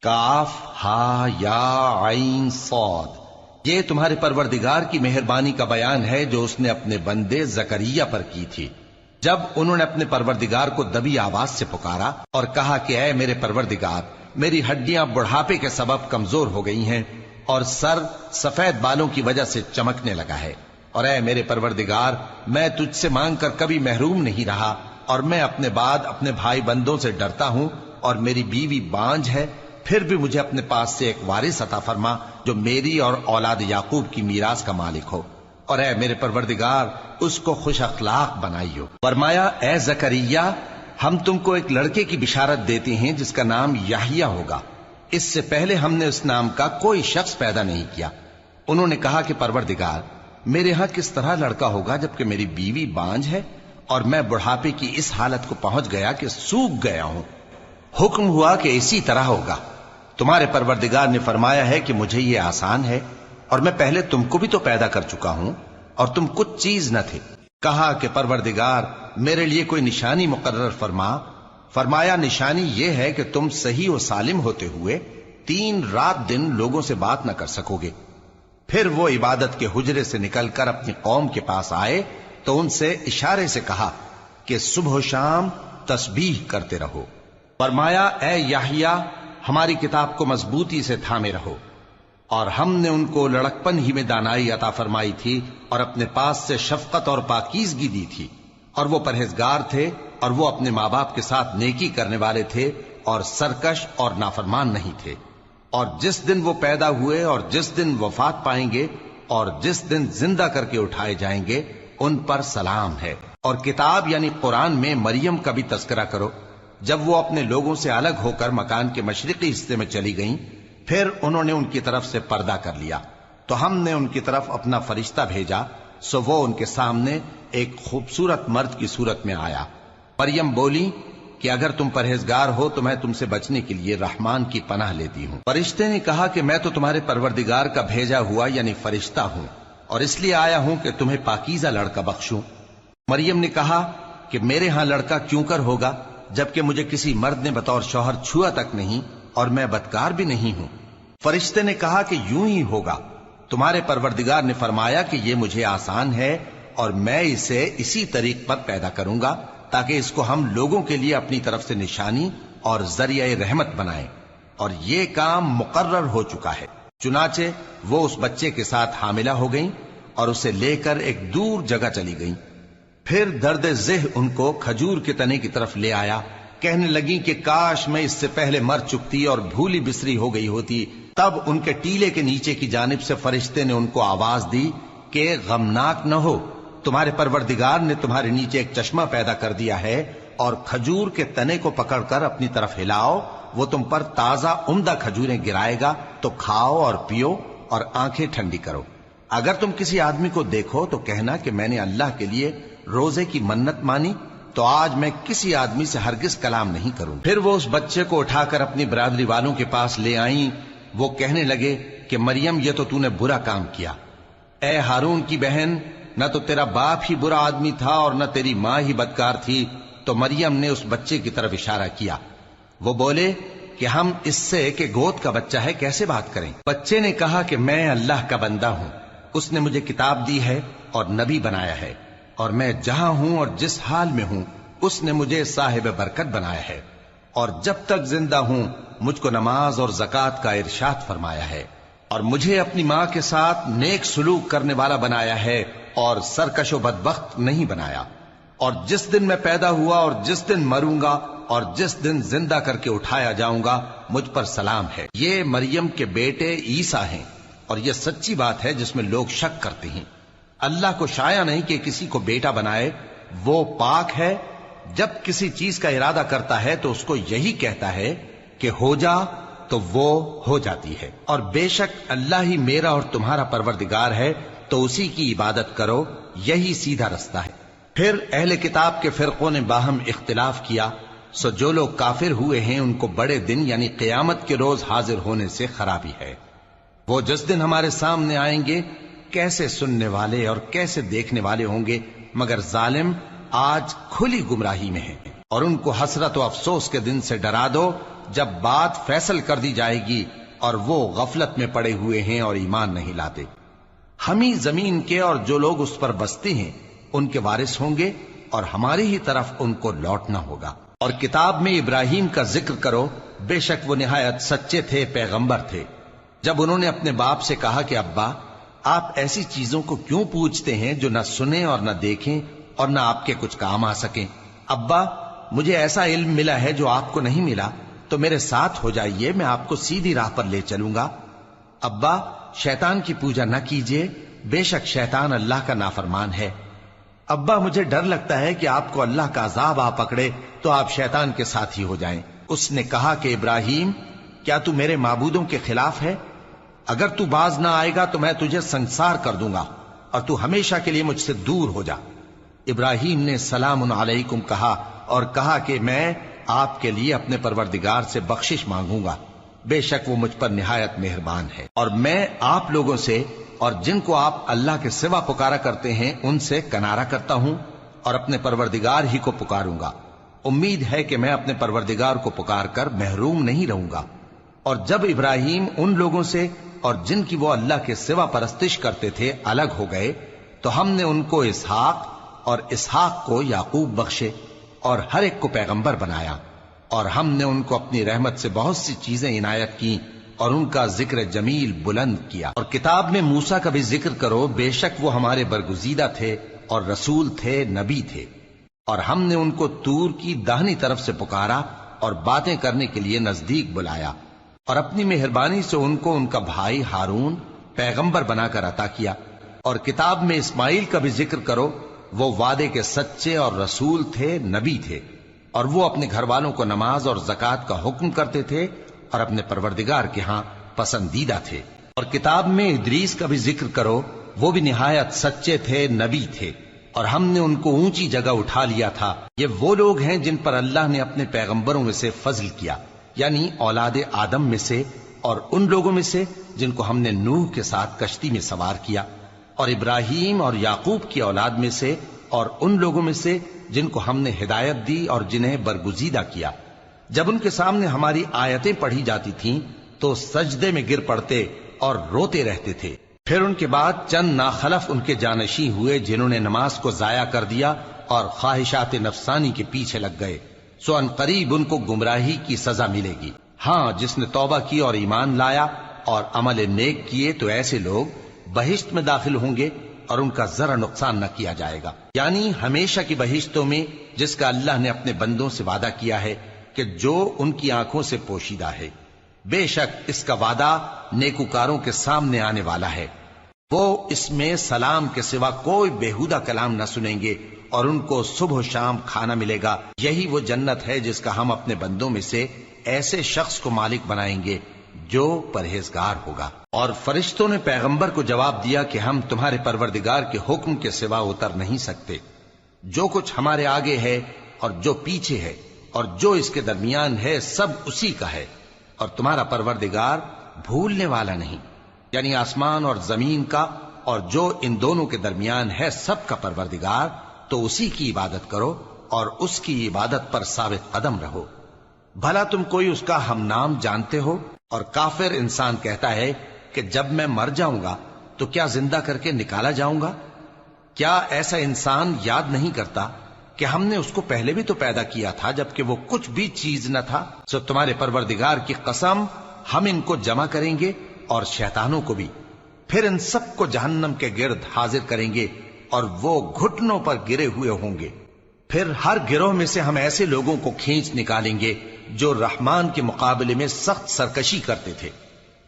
کاف ہا یا عین صاد، یہ تمہارے پروردگار کی مہربانی کا بیان ہے جو اس نے اپنے بندے زکریا پر کی تھی، جب انہوں نے اپنے پروردگار کو دبی آواز سے پکارا اور کہا کہ اے میرے پروردگار، میری ہڈیاں بڑھاپے کے سبب کمزور ہو گئی ہیں اور سر سفید بالوں کی وجہ سے چمکنے لگا ہے، اور اے میرے پروردگار، میں تجھ سے مانگ کر کبھی محروم نہیں رہا، اور میں اپنے بعد اپنے بھائی بندوں سے ڈرتا ہوں، اور میری بیوی بانجھ ہے، پھر بھی مجھے اپنے پاس سے ایک وارث عطا فرما جو میری اور اولاد یعقوب کی میراث کا مالک ہو، اور اے میرے پروردگار اس کو خوش اخلاق بنائیو۔ فرمایا اے زکریا، ہم تم کو ایک لڑکے کی بشارت دیتے ہیں جس کا نام یحییٰ ہوگا، اس سے پہلے ہم نے اس نام کا کوئی شخص پیدا نہیں کیا۔ انہوں نے کہا کہ پروردگار، میرے ہاں کس طرح لڑکا ہوگا جبکہ میری بیوی بانجھ ہے اور میں بڑھاپے کی اس حالت کو پہنچ گیا کہ سوکھ گیا ہوں۔ حکم ہوا کہ اسی طرح ہوگا۔ تمہارے پروردگار نے فرمایا ہے کہ مجھے یہ آسان ہے، اور میں پہلے تم کو بھی تو پیدا کر چکا ہوں اور تم کچھ چیز نہ تھے۔ کہا کہ پروردگار میرے لیے کوئی نشانی مقرر فرما۔ فرمایا نشانی یہ ہے کہ تم صحیح و سالم ہوتے ہوئے 3 رات دن لوگوں سے بات نہ کر سکو گے۔ پھر وہ عبادت کے حجرے سے نکل کر اپنی قوم کے پاس آئے تو ان سے اشارے سے کہا کہ صبح و شام تسبیح کرتے رہو۔ فرمایا اے یحییٰ، ہماری کتاب کو مضبوطی سے تھامے رہو، اور ہم نے ان کو لڑکپن ہی میں دانائی عطا فرمائی تھی اور اپنے پاس سے شفقت اور پاکیزگی دی تھی، اور وہ پرہیزگار تھے اور وہ اپنے ماں باپ کے ساتھ نیکی کرنے والے تھے اور سرکش اور نافرمان نہیں تھے۔ اور جس دن وہ پیدا ہوئے اور جس دن وفات پائیں گے اور جس دن زندہ کر کے اٹھائے جائیں گے ان پر سلام ہے۔ اور کتاب یعنی قرآن میں مریم کا بھی تذکرہ کرو، جب وہ اپنے لوگوں سے الگ ہو کر مکان کے مشرقی حصے میں چلی گئیں، پھر انہوں نے ان کی طرف سے پردہ کر لیا تو ہم نے ان کی طرف اپنا فرشتہ بھیجا، سو وہ ان کے سامنے ایک خوبصورت مرد کی صورت میں آیا۔ مریم بولی کہ اگر تم پرہیزگار ہو تو میں تم سے بچنے کے لیے رحمان کی پناہ لیتی ہوں۔ فرشتے نے کہا کہ میں تو تمہارے پروردگار کا بھیجا ہوا یعنی فرشتہ ہوں، اور اس لیے آیا ہوں کہ تمہیں پاکیزہ لڑکا بخشوں۔ مریم نے کہا کہ میرے ہاں لڑکا کیوں کر ہوگا جبکہ مجھے کسی مرد نے بطور شوہر چھوا تک نہیں اور میں بدکار بھی نہیں ہوں۔ فرشتے نے کہا کہ یوں ہی ہوگا، تمہارے پروردگار نے فرمایا کہ یہ مجھے آسان ہے اور میں اسے اسی طریق پر پیدا کروں گا تاکہ اس کو ہم لوگوں کے لیے اپنی طرف سے نشانی اور ذریعہ رحمت بنائیں، اور یہ کام مقرر ہو چکا ہے۔ چنانچہ وہ اس بچے کے ساتھ حاملہ ہو گئیں اور اسے لے کر ایک دور جگہ چلی گئیں۔ پھر درد ذہ ان کو کھجور کے تنے کی طرف لے آیا، کہنے لگی کہ کاش میں اس سے پہلے مر چکتی اور بھولی بسری ہو گئی ہوتی۔ تب ان کے ٹیلے کے نیچے کی جانب سے فرشتے نے ان کو آواز دی کہ غمناک نہ ہو، تمہارے پروردگار نے تمہارے نیچے ایک چشمہ پیدا کر دیا ہے، اور کھجور کے تنے کو پکڑ کر اپنی طرف ہلاؤ، وہ تم پر تازہ عمدہ کھجوریں گرائے گا، تو کھاؤ اور پیو اور آنکھیں ٹھنڈی کرو۔ اگر تم کسی آدمی کو دیکھو تو کہنا کہ میں نے اللہ کے لیے روزے کی منت مانی، تو آج میں کسی آدمی سے ہرگز کلام نہیں کروں۔ پھر وہ اس بچے کو اٹھا کر اپنی برادری والوں کے پاس لے آئیں۔ وہ کہنے لگے کہ مریم یہ تو نے برا کام کیا، اے ہارون کی بہن، نہ تو تیرا باپ ہی برا آدمی تھا اور نہ تیری ماں ہی بدکار تھی۔ تو مریم نے اس بچے کی طرف اشارہ کیا۔ وہ بولے کہ ہم اس سے کہ گود کا بچہ ہے کیسے بات کریں؟ بچے نے کہا کہ میں اللہ کا بندہ ہوں، اس نے مجھے کتاب دی ہے اور نبی بنایا ہے، اور میں جہاں ہوں اور جس حال میں ہوں اس نے مجھے صاحب برکت بنایا ہے، اور جب تک زندہ ہوں مجھ کو نماز اور زکوٰۃ کا ارشاد فرمایا ہے، اور مجھے اپنی ماں کے ساتھ نیک سلوک کرنے والا بنایا ہے اور سرکش و بدبخت نہیں بنایا، اور جس دن میں پیدا ہوا اور جس دن مروں گا اور جس دن زندہ کر کے اٹھایا جاؤں گا مجھ پر سلام ہے۔ یہ مریم کے بیٹے عیسیٰ ہیں، اور یہ سچی بات ہے جس میں لوگ شک کرتے ہیں۔ اللہ کو شایع نہیں کہ کسی کو بیٹا بنائے، وہ پاک ہے، جب کسی چیز کا ارادہ کرتا ہے تو اس کو یہی کہتا ہے کہ ہو جا تو وہ ہو جاتی ہے۔ اور بے شک اللہ ہی میرا اور تمہارا پروردگار ہے، تو اسی کی عبادت کرو، یہی سیدھا رستہ ہے۔ پھر اہل کتاب کے فرقوں نے باہم اختلاف کیا، سو جو لوگ کافر ہوئے ہیں ان کو بڑے دن یعنی قیامت کے روز حاضر ہونے سے خرابی ہے۔ وہ جس دن ہمارے سامنے آئیں گے کیسے سننے والے اور کیسے دیکھنے والے ہوں گے، مگر ظالم آج کھلی گمراہی میں ہیں۔ اور ان کو حسرت و افسوس کے دن سے ڈرا دو جب بات فیصل کر دی جائے گی اور وہ غفلت میں پڑے ہوئے ہیں اور ایمان نہیں لاتے۔ ہم ہی زمین کے اور جو لوگ اس پر بستے ہیں ان کے وارث ہوں گے اور ہماری ہی طرف ان کو لوٹنا ہوگا۔ اور کتاب میں ابراہیم کا ذکر کرو، بے شک وہ نہایت سچے تھے، پیغمبر تھے۔ جب انہوں نے اپنے باپ سے کہا کہ ابا، آپ ایسی چیزوں کو کیوں پوچھتے ہیں جو نہ سنیں اور نہ دیکھیں اور نہ آپ کے کچھ کام آ سکیں؟ ابا، مجھے ایسا علم ملا ہے جو آپ کو نہیں ملا، تو میرے ساتھ ہو جائیے، میں آپ کو سیدھی راہ پر لے چلوں گا۔ ابا، شیطان کی پوجا نہ کیجیے، بے شک شیطان اللہ کا نافرمان ہے۔ ابا، مجھے ڈر لگتا ہے کہ آپ کو اللہ کا عذاب آ پکڑے تو آپ شیطان کے ساتھی ہو جائیں۔ اس نے کہا کہ ابراہیم، کیا تو میرے معبودوں کے خلاف ہے؟ اگر تو باز نہ آئے گا تو میں تجھے سنسار کر دوں گا اور تو ہمیشہ کے لیے مجھ سے دور ہو جا۔ ابراہیم نے سلام علیکم کہا اور کہا کہ میں آپ کے لیے اپنے پروردگار سے بخشش مانگوں گا، بے شک وہ مجھ پر نہایت مہربان ہے۔ اور میں آپ لوگوں سے اور جن کو آپ اللہ کے سوا پکارا کرتے ہیں ان سے کنارہ کرتا ہوں اور اپنے پروردگار ہی کو پکاروں گا۔ امید ہے کہ میں اپنے پروردگار کو پکار کر محروم نہیں رہوں گا۔ اور جب ابراہیم ان لوگوں سے اور جن کی وہ اللہ کے سوا پرستش کرتے تھے الگ ہو گئے تو ہم نے ان کو اسحاق اور اسحاق کو یعقوب بخشے اور ہر ایک کو پیغمبر بنایا، اور ہم نے ان کو اپنی رحمت سے بہت سی چیزیں عنایت کی اور ان کا ذکر جمیل بلند کیا۔ اور کتاب میں موسیٰ کا بھی ذکر کرو، بے شک وہ ہمارے برگزیدہ تھے اور رسول تھے، نبی تھے، اور ہم نے ان کو طور کی داہنی طرف سے پکارا اور باتیں کرنے کے لیے نزدیک بلایا، اور اپنی مہربانی سے ان کو ان کا بھائی ہارون پیغمبر بنا کر عطا کیا۔ اور کتاب میں اسماعیل کا بھی ذکر کرو، وہ وعدے کے سچے اور رسول تھے، نبی تھے، اور وہ اپنے گھر والوں کو نماز اور زکوٰۃ کا حکم کرتے تھے اور اپنے پروردگار کے ہاں پسندیدہ تھے۔ اور کتاب میں ادریس کا بھی ذکر کرو، وہ بھی نہایت سچے تھے، نبی تھے، اور ہم نے ان کو اونچی جگہ اٹھا لیا تھا۔ یہ وہ لوگ ہیں جن پر اللہ نے اپنے پیغمبروں میں سے فضل کیا، یعنی اولاد آدم میں سے، اور ان لوگوں میں سے جن کو ہم نے نوح کے ساتھ کشتی میں سوار کیا، اور ابراہیم اور یعقوب کی اولاد میں سے، اور ان لوگوں میں سے جن کو ہم نے ہدایت دی اور جنہیں برگزیدہ کیا۔ جب ان کے سامنے ہماری آیتیں پڑھی جاتی تھیں تو سجدے میں گر پڑتے اور روتے رہتے تھے۔ پھر ان کے بعد چند ناخلف ان کے جانشیں ہوئے جنہوں نے نماز کو ضائع کر دیا اور خواہشات نفسانی کے پیچھے لگ گئے، سو ان قریب ان کو گمراہی کی سزا ملے گی۔ ہاں، جس نے توبہ کی اور ایمان لایا اور عمل نیک کیے تو ایسے لوگ بہشت میں داخل ہوں گے اور ان کا ذرا نقصان نہ کیا جائے گا، یعنی ہمیشہ کی بہشتوں میں، جس کا اللہ نے اپنے بندوں سے وعدہ کیا ہے کہ جو ان کی آنکھوں سے پوشیدہ ہے۔ بے شک اس کا وعدہ نیکوکاروں کے سامنے آنے والا ہے، وہ اس میں سلام کے سوا کوئی بیہودہ کلام نہ سنیں گے اور ان کو صبح و شام کھانا ملے گا۔ یہی وہ جنت ہے جس کا ہم اپنے بندوں میں سے ایسے شخص کو مالک بنائیں گے جو پرہیزگار ہوگا۔ اور فرشتوں نے پیغمبر کو جواب دیا کہ ہم تمہارے پروردگار کے حکم کے سوا اتر نہیں سکتے۔ جو کچھ ہمارے آگے ہے اور جو پیچھے ہے اور جو اس کے درمیان ہے سب اسی کا ہے، اور تمہارا پروردگار بھولنے والا نہیں، یعنی آسمان اور زمین کا اور جو ان دونوں کے درمیان ہے سب کا پروردگار، تو اسی کی عبادت کرو اور اس کی عبادت پر ثابت قدم رہو۔ بھلا تم کوئی اس کا ہم نام جانتے ہو؟ اور کافر انسان کہتا ہے کہ جب میں مر جاؤں گا تو کیا زندہ کر کے نکالا جاؤں گا؟ کیا ایسا انسان یاد نہیں کرتا کہ ہم نے اس کو پہلے بھی تو پیدا کیا تھا جبکہ وہ کچھ بھی چیز نہ تھا؟ سو تمہارے پروردگار کی قسم، ہم ان کو جمع کریں گے اور شیطانوں کو بھی، پھر ان سب کو جہنم کے گرد حاضر کریں گے اور وہ گھٹنوں پر گرے ہوئے ہوں گے۔ پھر ہر گروہ میں سے ہم ایسے لوگوں کو کھینچ نکالیں گے جو رحمان کے مقابلے میں سخت سرکشی کرتے تھے،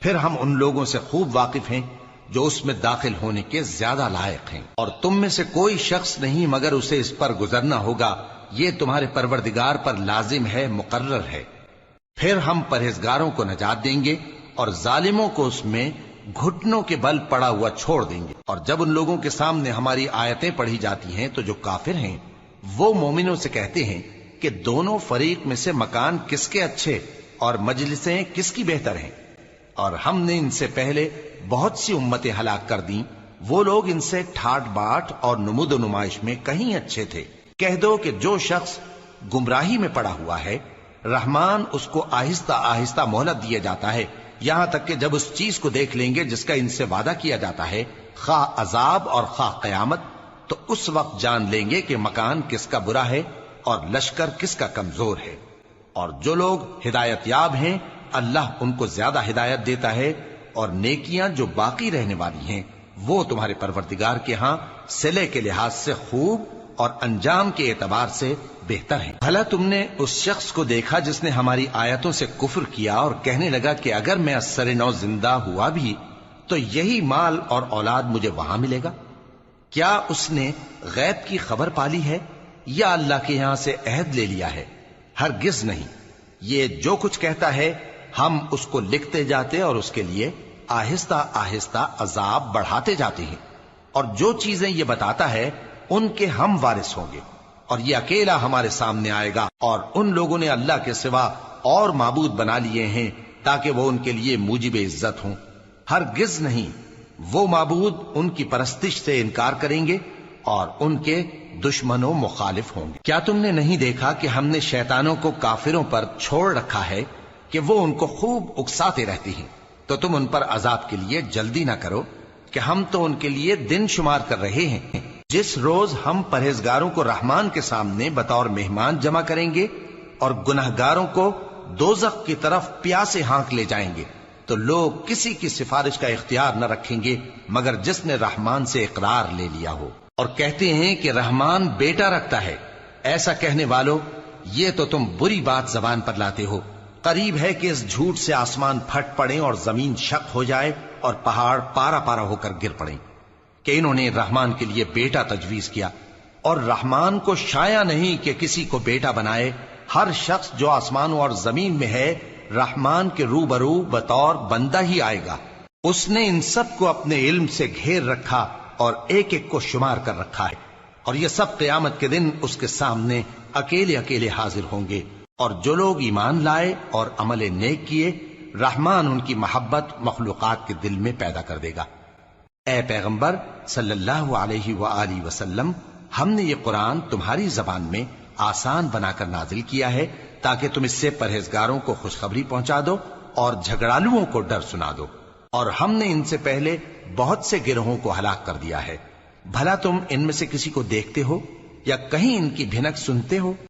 پھر ہم ان لوگوں سے خوب واقف ہیں جو اس میں داخل ہونے کے زیادہ لائق ہیں، اور تم میں سے کوئی شخص نہیں مگر اسے اس پر گزرنا ہوگا، یہ تمہارے پروردگار پر لازم ہے، مقرر ہے۔ پھر ہم پرہیزگاروں کو نجات دیں گے اور ظالموں کو اس میں گھٹنوں کے بل پڑا ہوا چھوڑ دیں گے۔ اور جب ان لوگوں کے سامنے ہماری آیتیں پڑھی جاتی ہیں تو جو کافر ہیں وہ مومنوں سے کہتے ہیں کہ دونوں فریق میں سے مکان کس کے اچھے اور مجلسیں کس کی بہتر ہیں، اور ہم نے ان سے پہلے بہت سی امتیں ہلاک کر دیں، وہ لوگ ان سے ٹھاٹ باٹ اور نمود و نمائش میں کہیں اچھے تھے۔ کہہ دو کہ جو شخص گمراہی میں پڑا ہوا ہے رحمان اس کو آہستہ آہستہ مہلت دیا جاتا ہے، یہاں تک کہ جب اس چیز کو دیکھ لیں گے جس کا ان سے وعدہ کیا جاتا ہے، خواہ عذاب اور خواہ قیامت، تو اس وقت جان لیں گے کہ مکان کس کا برا ہے اور لشکر کس کا کمزور ہے۔ اور جو لوگ ہدایت یاب ہیں اللہ ان کو زیادہ ہدایت دیتا ہے، اور نیکیاں جو باقی رہنے والی ہیں وہ تمہارے پروردگار کے ہاں صلے کے لحاظ سے خوب اور انجام کے اعتبار سے بہتر ہیں۔ بھلا تم نے اس شخص کو دیکھا جس نے ہماری آیتوں سے کفر کیا اور کہنے لگا کہ اگر میں ازسر نو زندہ ہوا بھی تو یہی مال اور اولاد مجھے وہاں ملے گا؟ کیا اس نے غیب کی خبر پالی ہے یا اللہ کے یہاں سے عہد لے لیا ہے؟ ہرگز نہیں، یہ جو کچھ کہتا ہے ہم اس کو لکھتے جاتے اور اس کے لیے آہستہ آہستہ عذاب بڑھاتے جاتے ہیں، اور جو چیزیں یہ بتاتا ہے ان کے ہم وارث ہوں گے، اور یہ اکیلا ہمارے سامنے آئے گا، اور ان لوگوں نے اللہ کے سوا اور معبود بنا لیے ہیں تاکہ وہ ان کے لیے موجب عزت ہوں۔ ہرگز نہیں، وہ معبود ان کی پرستش سے انکار کریں گے اور ان کے دشمن و مخالف ہوں گے۔ کیا تم نے نہیں دیکھا کہ ہم نے شیطانوں کو کافروں پر چھوڑ رکھا ہے کہ وہ ان کو خوب اکساتے رہتی ہیں؟ تو تم ان پر عذاب کے لیے جلدی نہ کرو کہ ہم تو ان کے لیے دن شمار کر رہے ہیں۔ جس روز ہم پرہیزگاروں کو رحمان کے سامنے بطور مہمان جمع کریں گے اور گناہگاروں کو دوزخ کی طرف پیاسے ہانک لے جائیں گے، تو لوگ کسی کی سفارش کا اختیار نہ رکھیں گے مگر جس نے رحمان سے اقرار لے لیا ہو، اور کہتے ہیں کہ رحمان بیٹا رکھتا ہے۔ ایسا کہنے والوں، یہ تو تم بری بات زبان پر لاتے ہو۔ قریب ہے کہ اس جھوٹ سے آسمان پھٹ پڑے اور زمین شق ہو جائے اور پہاڑ پارا پارا ہو کر گر پڑیں کہ انہوں نے رحمان کے لیے بیٹا تجویز کیا، اور رحمان کو شایع نہیں کہ کسی کو بیٹا بنائے۔ ہر شخص جو آسمانوں اور زمین میں ہے رحمان کے روبرو بطور بندہ ہی آئے گا۔ اس نے ان سب کو اپنے علم سے گھیر رکھا اور ایک ایک کو شمار کر رکھا ہے، اور یہ سب قیامت کے دن اس کے سامنے اکیلے اکیلے حاضر ہوں گے۔ اور جو لوگ ایمان لائے اور عمل نیک کیے، رحمان ان کی محبت مخلوقات کے دل میں پیدا کر دے گا۔ اے پیغمبر صلی اللہ علیہ وآلہ وسلم، ہم نے یہ قرآن تمہاری زبان میں آسان بنا کر نازل کیا ہے تاکہ تم اس سے پرہیزگاروں کو خوشخبری پہنچا دو اور جھگڑالوؤں کو ڈر سنا دو، اور ہم نے ان سے پہلے بہت سے گروہوں کو ہلاک کر دیا ہے۔ بھلا تم ان میں سے کسی کو دیکھتے ہو یا کہیں ان کی بھنک سنتے ہو؟